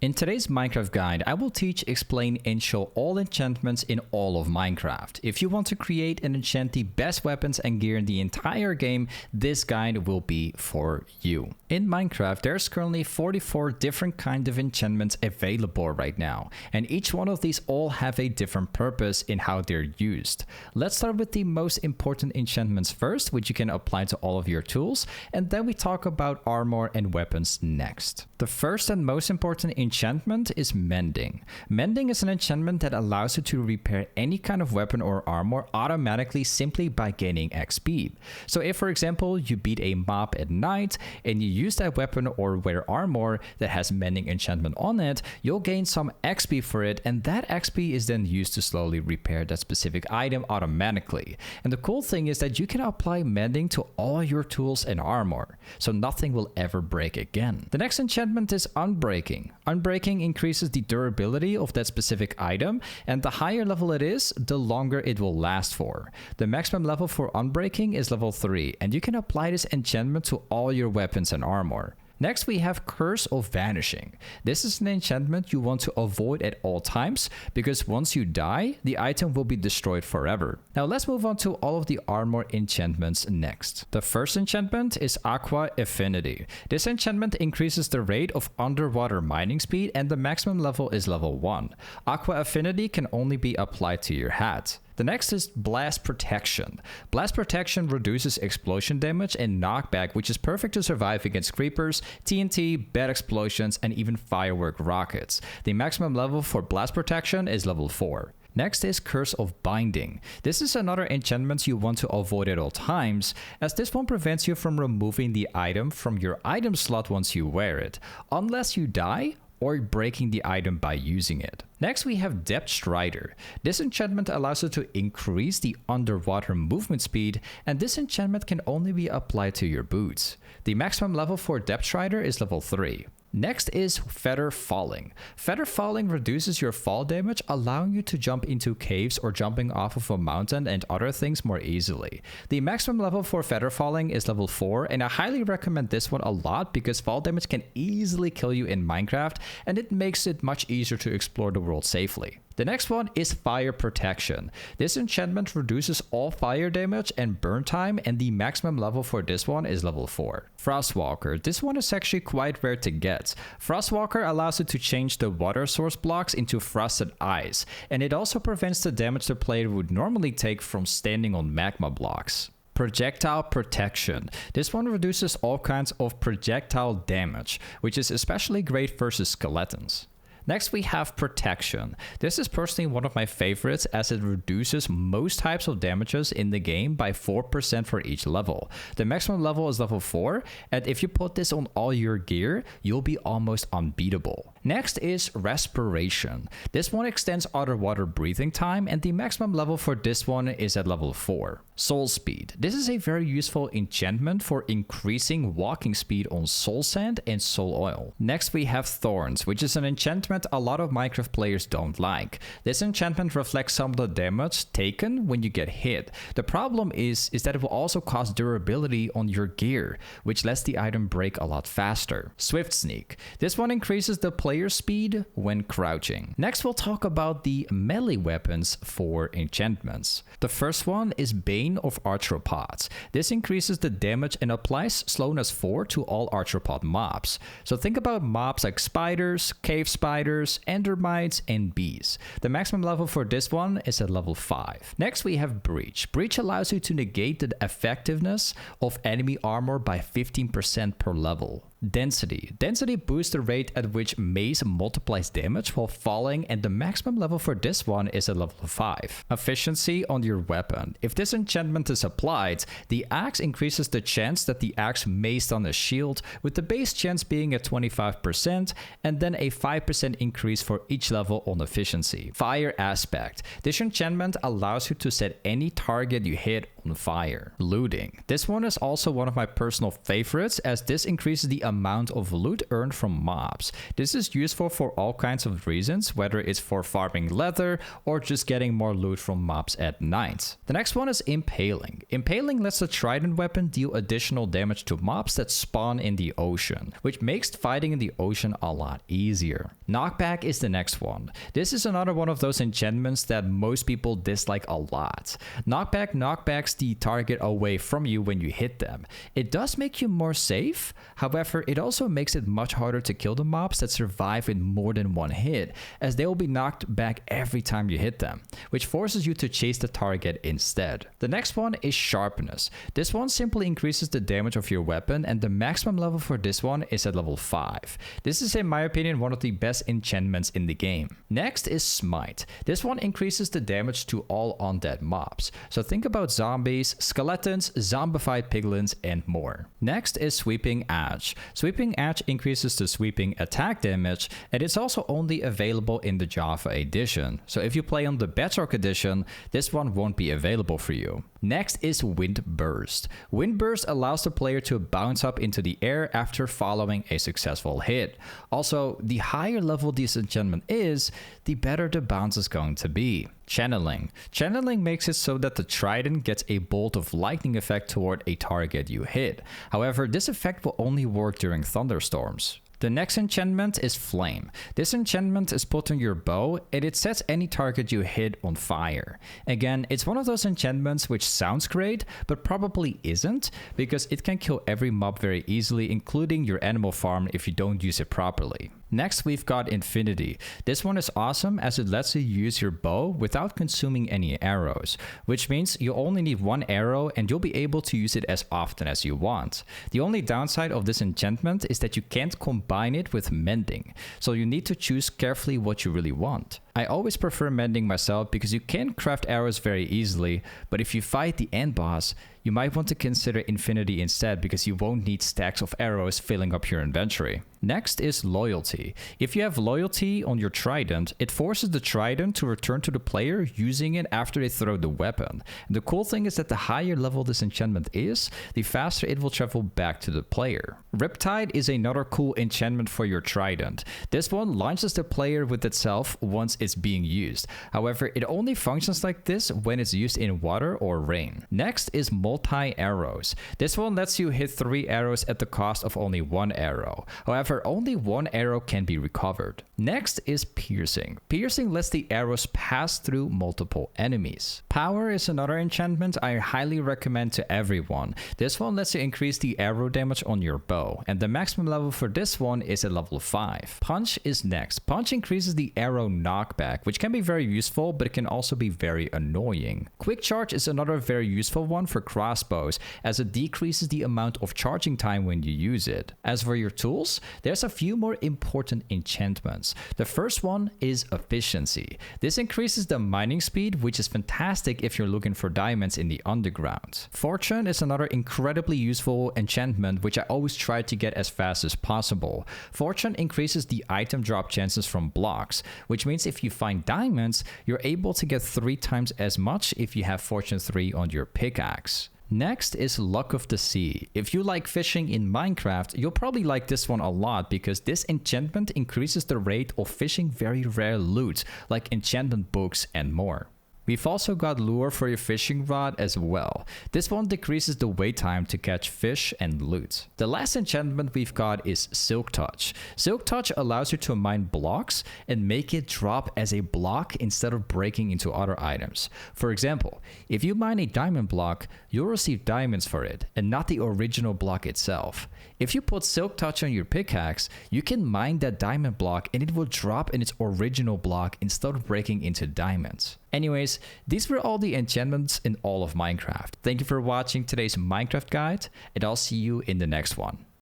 In today's Minecraft guide, I will teach, explain, and show all enchantments in all of Minecraft. If you want to create and enchant the best weapons and gear in the entire game, this guide will be for you. In Minecraft, there's currently 44 different kinds of enchantments available right now, and each one of these all have a different purpose in how they're used. Let's start with the most important enchantments first, which you can apply to all of your tools, and then we talk about armor and weapons next. The first and most important enchantment is Mending. Mending is an enchantment that allows you to repair any kind of weapon or armor automatically simply by gaining XP. So if, for example, you beat a mob at night and you use that weapon or wear armor that has Mending enchantment on it, you'll gain some XP for it, and that XP is then used to slowly repair that specific item automatically. And the cool thing is that you can apply Mending to all your tools and armor, so nothing will ever break again. The next enchantment is Unbreaking. Unbreaking increases the durability of that specific item, and the higher level it is, the longer it will last for. The maximum level for Unbreaking is level 3, and you can apply this enchantment to all your weapons and armor. Next, we have Curse of Vanishing. This is an enchantment you want to avoid at all times, because once you die, the item will be destroyed forever. Now let's move on to all of the armor enchantments next. The first enchantment is Aqua Affinity. This enchantment increases the rate of underwater mining speed, and the maximum level is level 1. Aqua Affinity can only be applied to your hat. The next is Blast Protection. Blast Protection reduces explosion damage and knockback, which is perfect to survive against creepers, TNT, bad explosions, and even firework rockets. The maximum level for Blast Protection is level 4. Next is Curse of Binding. This is another enchantment you want to avoid at all times, as this one prevents you from removing the item from your item slot once you wear it, unless you die or breaking the item by using it. Next, we have Depth Strider. This enchantment allows you to increase the underwater movement speed, and this enchantment can only be applied to your boots. The maximum level for Depth Strider is level 3. Next is Feather Falling. Feather Falling reduces your fall damage, allowing you to jump into caves or jumping off of a mountain and other things more easily. The maximum level for Feather Falling is level 4, and I highly recommend this one a lot because fall damage can easily kill you in Minecraft, and it makes it much easier to explore the world safely. The next one is Fire Protection. This enchantment reduces all fire damage and burn time, and the maximum level for this one is level 4. Frostwalker. This one is actually quite rare to get. Frostwalker allows you to change the water source blocks into frosted ice, and it also prevents the damage the player would normally take from standing on magma blocks. Projectile Protection. This one reduces all kinds of projectile damage, which is especially great versus skeletons. Next, we have Protection. This is personally one of my favorites as it reduces most types of damages in the game by 4% for each level. The maximum level is level 4, and if you put this on all your gear, you'll be almost unbeatable. Next is Respiration. This one extends underwater breathing time, and the maximum level for this one is at level 4. Soul Speed. This is a very useful enchantment for increasing walking speed on soul sand and soul oil. Next, we have Thorns, which is an enchantment a lot of Minecraft players don't like. This enchantment reflects some of the damage taken when you get hit. The problem is that it will also cause durability on your gear, which lets the item break a lot faster. Swift Sneak. This one increases the player's speed when crouching. Next, we'll talk about the melee weapons for enchantments. The first one is Bane of Arthropods. This increases the damage and applies slowness 4 to all arthropod mobs. So think about mobs like spiders, cave spiders, endermites, and bees. The maximum level for this one is at level 5. Next, we have Breach. Breach allows you to negate the effectiveness of enemy armor by 15% per level. Density. Density boosts the rate at which mace multiplies damage while falling, and the maximum level for this one is at level 5. Efficiency on your weapon. If this enchantment is applied, the axe increases the chance that the axe maced on a shield, with the base chance being at 25%, and then a 5% increase for each level on efficiency. Fire Aspect. This enchantment allows you to set any target you hit on fire. Looting. This one is also one of my personal favorites, as this increases the amount of loot earned from mobs. This is useful for all kinds of reasons, whether it's for farming leather or just getting more loot from mobs at night. The next one is Impaling. Impaling lets the trident weapon deal additional damage to mobs that spawn in the ocean, which makes fighting in the ocean a lot easier. Knockback is the next one. This is another one of those enchantments that most people dislike a lot. Knockback knockbacks the target away from you when you hit them. It does make you more safe, however, it also makes it much harder to kill the mobs that survive in more than one hit, as they will be knocked back every time you hit them, which forces you to chase the target instead. The next one is Sharpness. This one simply increases the damage of your weapon, and the maximum level for this one is at level 5. This is in my opinion one of the best enchantments in the game. Next is Smite. This one increases the damage to all undead mobs. So think about zombies, skeletons, zombified piglins, and more. Next is Sweeping Edge. Sweeping Edge increases the sweeping attack damage, and it's also only available in the Java edition. So if you play on the Bedrock edition, this one won't be available for you. Next is Wind Burst. Wind Burst allows the player to bounce up into the air after following a successful hit. Also, the higher level this enchantment is, the better the bounce is going to be. Channeling. Channeling makes it so that the trident gets a bolt of lightning effect toward a target you hit. However, this effect will only work during thunderstorms. The next enchantment is Flame. This enchantment is put on your bow, and it sets any target you hit on fire. Again, it's one of those enchantments which sounds great, but probably isn't, because it can kill every mob very easily, including your animal farm if you don't use it properly. Next, we've got Infinity. This one is awesome as it lets you use your bow without consuming any arrows, which means you only need one arrow and you'll be able to use it as often as you want. The only downside of this enchantment is that you can't combine it with Mending, so you need to choose carefully what you really want. I always prefer Mending myself because you can craft arrows very easily, but if you fight the end boss, you might want to consider Infinity instead because you won't need stacks of arrows filling up your inventory. Next is Loyalty. If you have Loyalty on your trident, it forces the trident to return to the player using it after they throw the weapon. And the cool thing is that the higher level this enchantment is, the faster it will travel back to the player. Riptide is another cool enchantment for your trident. This one launches the player with itself once it's being used. However, it only functions like this when it's used in water or rain. Next is Multi-Arrows. This one lets you hit 3 arrows at the cost of only 1 arrow. However, only 1 arrow can be recovered. Next is Piercing. Piercing lets the arrows pass through multiple enemies. Power is another enchantment I highly recommend to everyone. This one lets you increase the arrow damage on your bow, and the maximum level for this one is at level 5. Punch is next. Punch increases the arrow knockback, which can be very useful, but it can also be very annoying. Quick Charge is another very useful one for crossbows, as it decreases the amount of charging time when you use it. As for your tools, there's a few more important enchantments. The first one is Efficiency. This increases the mining speed, which is fantastic if you're looking for diamonds in the underground. Fortune is another incredibly useful enchantment, which I always try to get as fast as possible. Fortune increases the item drop chances from blocks, which means if you find diamonds, you're able to get 3 times as much if you have Fortune 3 on your pickaxe. Next is Luck of the Sea. If you like fishing in Minecraft, you'll probably like this one a lot because this enchantment increases the rate of fishing very rare loot, like enchantment books and more. We've also got Lure for your fishing rod as well. This one decreases the wait time to catch fish and loot. The last enchantment we've got is Silk Touch. Silk Touch allows you to mine blocks and make it drop as a block instead of breaking into other items. For example, if you mine a diamond block, you'll receive diamonds for it and not the original block itself. If you put Silk Touch on your pickaxe, you can mine that diamond block and it will drop in its original block instead of breaking into diamonds. Anyways, these were all the enchantments in all of Minecraft. Thank you for watching today's Minecraft guide, and I'll see you in the next one.